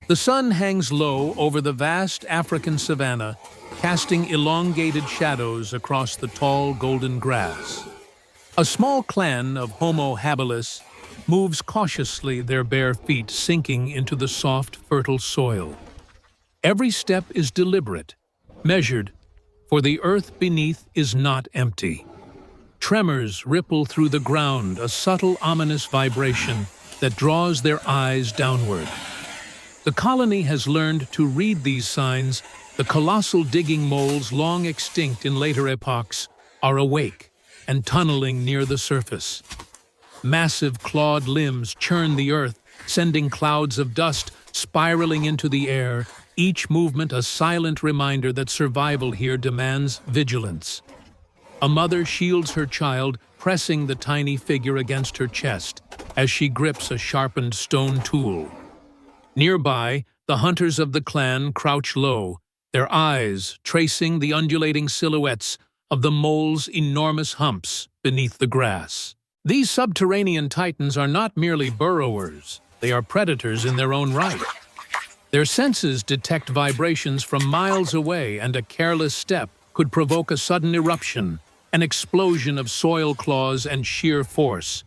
The sun hangs low over the vast African savanna, casting elongated shadows across the tall golden grass. A small clan of Homo habilis moves cautiously, their bare feet sinking into the soft, fertile soil. Every step is deliberate, measured, for the earth beneath is not empty. Tremors ripple through the ground, a subtle, ominous vibration that draws their eyes downward. The colony has learned to read these signs. The colossal digging moles, long extinct in later epochs, are awake and tunneling near the surface. Massive clawed limbs churn the earth, sending clouds of dust spiraling into the air, each movement a silent reminder that survival here demands vigilance. A mother shields her child, pressing the tiny figure against her chest as she grips a sharpened stone tool. Nearby, the hunters of the clan crouch low, their eyes tracing the undulating silhouettes of the mole's enormous humps beneath the grass. These subterranean titans are not merely burrowers, they are predators in their own right. Their senses detect vibrations from miles away, and a careless step could provoke a sudden eruption, an explosion of soil claws and sheer force.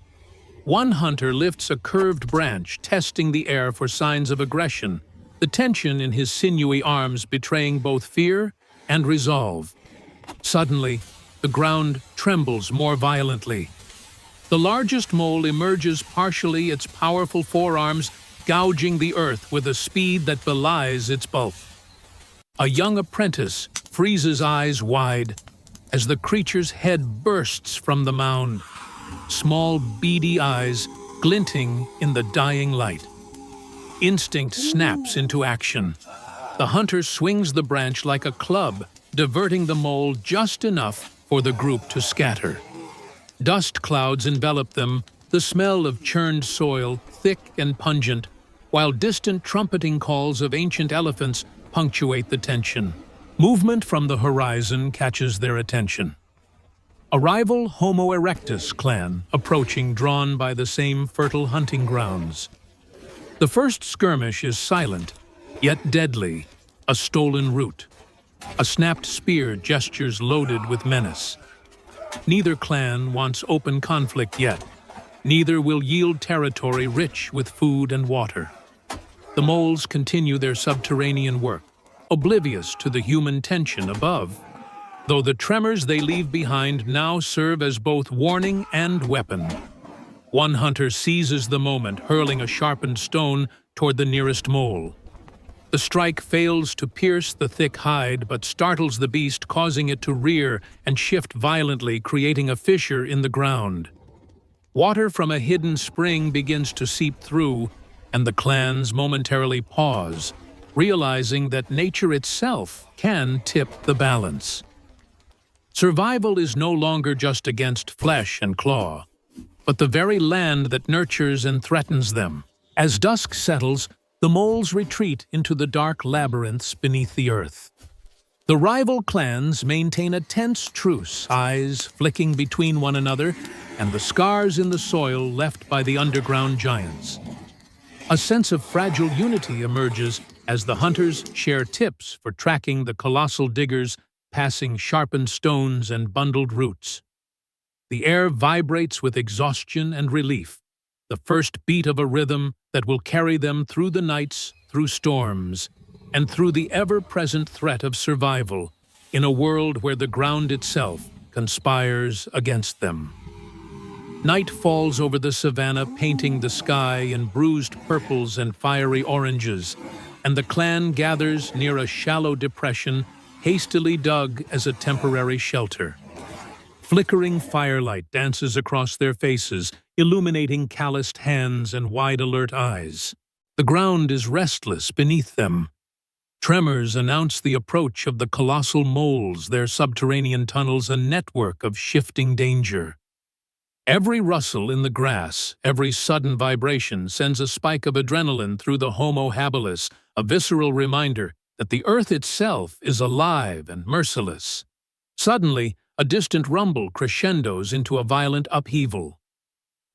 One hunter lifts a curved branch, testing the air for signs of aggression, the tension in his sinewy arms betraying both fear and resolve. Suddenly, the ground trembles more violently. The largest mole emerges partially, its powerful forearms gouging the earth with a speed that belies its bulk. A young apprentice freezes eyes wide as the creature's head bursts from the mound, small beady eyes glinting in the dying light. Instinct snaps into action. The hunter swings the branch like a club, diverting the mole just enough for the group to scatter. Dust clouds envelop them, the smell of churned soil, thick and pungent, while distant trumpeting calls of ancient elephants punctuate the tension. Movement from the horizon catches their attention. A rival Homo erectus clan approaching, drawn by the same fertile hunting grounds. The first skirmish is silent, yet deadly, a stolen root. A snapped spear gestures loaded with menace. Neither clan wants open conflict yet. Neither will yield territory rich with food and water. The moles continue their subterranean work, oblivious to the human tension above, though the tremors they leave behind now serve as both warning and weapon. One hunter seizes the moment, hurling a sharpened stone toward the nearest mole. The strike fails to pierce the thick hide, but startles the beast, causing it to rear and shift violently, creating a fissure in the ground. Water from a hidden spring begins to seep through, and the clans momentarily pause, realizing that nature itself can tip the balance. Survival is no longer just against flesh and claw, but the very land that nurtures and threatens them. As dusk settles, the moles retreat into the dark labyrinths beneath the earth. The rival clans maintain a tense truce, eyes flicking between one another and the scars in the soil left by the underground giants. A sense of fragile unity emerges as the hunters share tips for tracking the colossal diggers, passing sharpened stones and bundled roots. The air vibrates with exhaustion and relief, the first beat of a rhythm that will carry them through the nights, through storms, and through the ever-present threat of survival in a world where the ground itself conspires against them. Night falls over the savanna, painting the sky in bruised purples and fiery oranges, and the clan gathers near a shallow depression hastily dug as a temporary shelter. Flickering firelight dances across their faces, illuminating calloused hands and wide alert eyes. The ground is restless beneath them. Tremors announce the approach of the colossal moles, their subterranean tunnels a network of shifting danger. Every rustle in the grass, every sudden vibration sends a spike of adrenaline through the Homo habilis, a visceral reminder that the earth itself is alive and merciless. Suddenly, a distant rumble crescendos into a violent upheaval.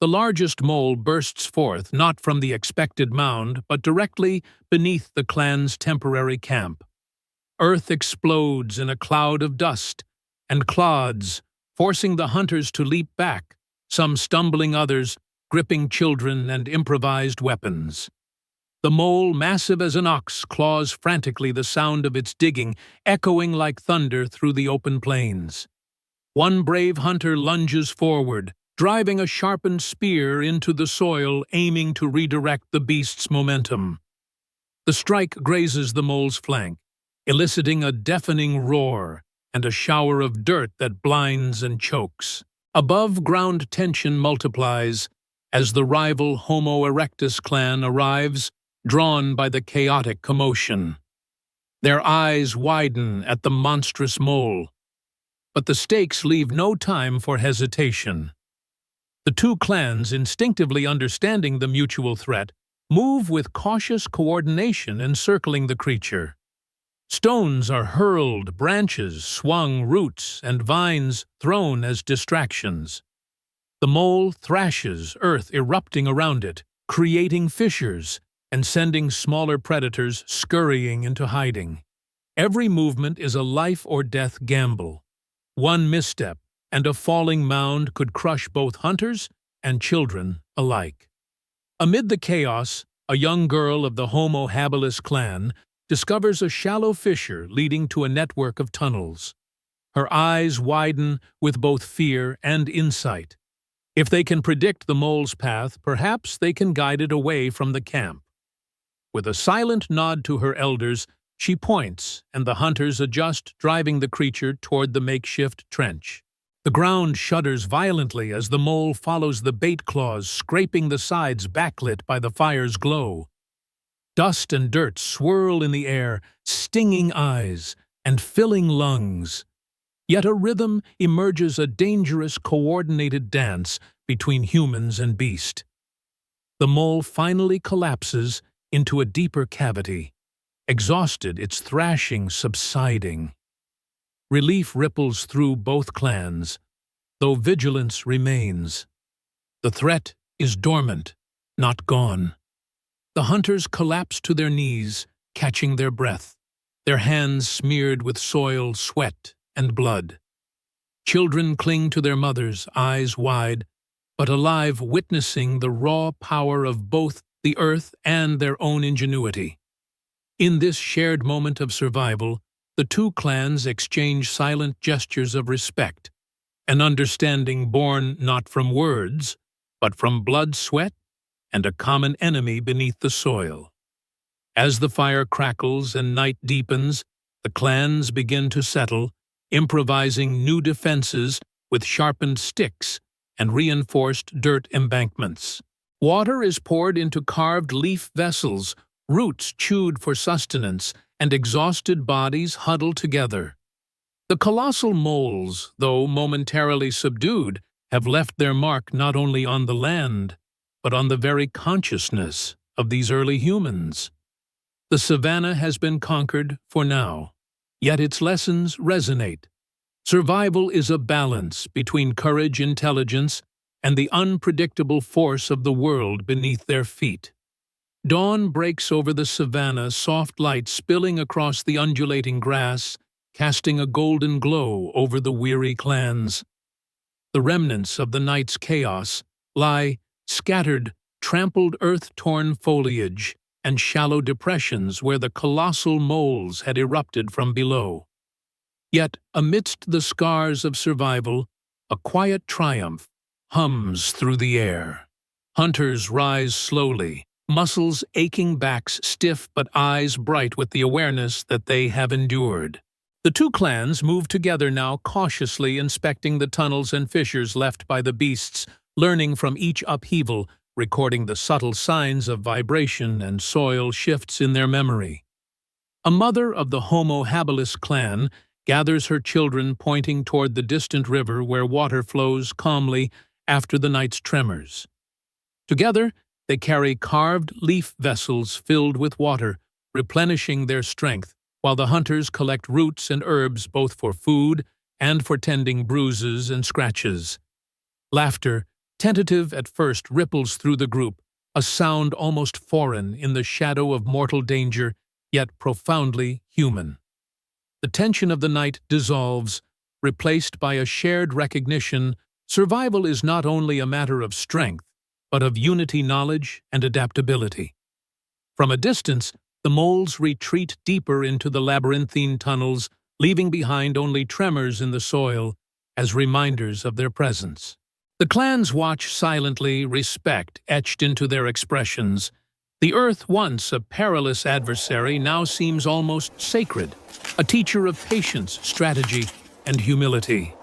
The largest mole bursts forth not from the expected mound, but directly beneath the clan's temporary camp. Earth explodes in a cloud of dust and clods, forcing the hunters to leap back, some stumbling, others gripping children and improvised weapons. The mole, massive as an ox, claws frantically, the sound of its digging echoing like thunder through the open plains. One brave hunter lunges forward, driving a sharpened spear into the soil, aiming to redirect the beast's momentum. The strike grazes the mole's flank, eliciting a deafening roar and a shower of dirt that blinds and chokes. Above-ground tension multiplies as the rival Homo erectus clan arrives, drawn by the chaotic commotion. Their eyes widen at the monstrous mole, but the stakes leave no time for hesitation. The two clans, instinctively understanding the mutual threat, move with cautious coordination encircling the creature. Stones are hurled, branches swung, roots and vines thrown as distractions. The mole thrashes, earth erupting around it, creating fissures and sending smaller predators scurrying into hiding. Every movement is a life-or-death gamble. One misstep, and a falling mound could crush both hunters and children alike. Amid the chaos, a young girl of the Homo habilis clan discovers a shallow fissure leading to a network of tunnels. Her eyes widen with both fear and insight. If they can predict the mole's path, perhaps they can guide it away from the camp. With a silent nod to her elders, she points, and the hunters adjust, driving the creature toward the makeshift trench. The ground shudders violently as the mole follows the bait claws, scraping the sides backlit by the fire's glow. Dust and dirt swirl in the air, stinging eyes and filling lungs. Yet a rhythm emerges, a dangerous, coordinated dance between humans and beast. The mole finally collapses into a deeper cavity. Exhausted, its thrashing subsiding. Relief ripples through both clans, though vigilance remains. The threat is dormant, not gone. The hunters collapse to their knees, catching their breath, their hands smeared with soil, sweat, and blood. Children cling to their mothers, eyes wide, but alive, witnessing the raw power of both the earth and their own ingenuity. In this shared moment of survival, the two clans exchange silent gestures of respect, an understanding born not from words, but from blood, sweat, and a common enemy beneath the soil. As the fire crackles and night deepens, the clans begin to settle, improvising new defenses with sharpened sticks and reinforced dirt embankments. Water is poured into carved leaf vessels, roots chewed for sustenance, and exhausted bodies huddle together. The colossal moles, though momentarily subdued, have left their mark not only on the land, but on the very consciousness of these early humans. The savanna has been conquered for now, yet its lessons resonate. Survival is a balance between courage, intelligence, and the unpredictable force of the world beneath their feet. Dawn breaks over the savanna, soft light spilling across the undulating grass, casting a golden glow over the weary clans. The remnants of the night's chaos lie scattered, trampled earth-torn foliage and shallow depressions where the colossal moles had erupted from below. Yet, amidst the scars of survival, a quiet triumph hums through the air. Hunters rise slowly, muscles aching, backs stiff, but eyes bright with the awareness that they have endured. The two clans move together now, cautiously inspecting the tunnels and fissures left by the beasts, learning from each upheaval, recording the subtle signs of vibration and soil shifts in their memory. A mother of the Homo habilis clan gathers her children, pointing toward the distant river where water flows calmly after the night's tremors. Together, they carry carved leaf vessels filled with water, replenishing their strength, while the hunters collect roots and herbs both for food and for tending bruises and scratches. Laughter, Tentative at first ripples through the group, a sound almost foreign in the shadow of mortal danger, yet profoundly human. The tension of the night dissolves, replaced by a shared recognition. Survival is not only a matter of strength, but of unity, knowledge, and adaptability. From a distance, the moles retreat deeper into the labyrinthine tunnels, leaving behind only tremors in the soil as reminders of their presence. The clans watch silently, respect etched into their expressions. The earth, once a perilous adversary, now seems almost sacred, a teacher of patience, strategy, and humility.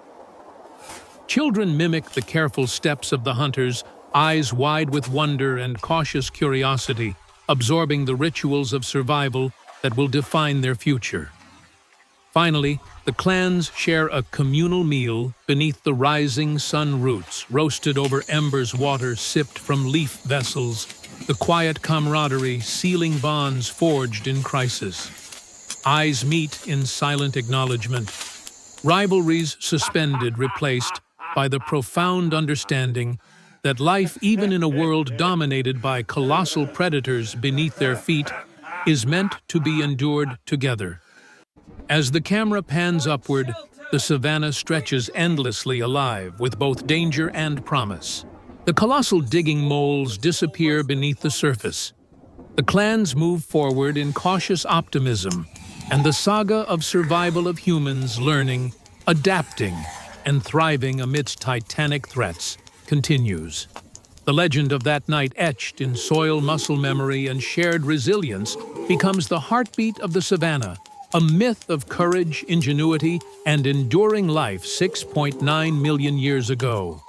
Children mimic the careful steps of the hunters, eyes wide with wonder and cautious curiosity, absorbing the rituals of survival that will define their future. Finally, the clans share a communal meal beneath the rising sun roots, roasted over embers, water sipped from leaf vessels, the quiet camaraderie sealing bonds forged in crisis. Eyes meet in silent acknowledgement, rivalries suspended, replaced by the profound understanding that life, even in a world dominated by colossal predators beneath their feet, is meant to be endured together. As the camera pans upward, the savanna stretches endlessly alive with both danger and promise. The colossal digging moles disappear beneath the surface. The clans move forward in cautious optimism, and the saga of survival of humans learning, adapting, and thriving amidst titanic threats continues. The legend of that night, etched in soil muscle memory and shared resilience, becomes the heartbeat of the savanna, a myth of courage, ingenuity, and enduring life 6.9 million years ago.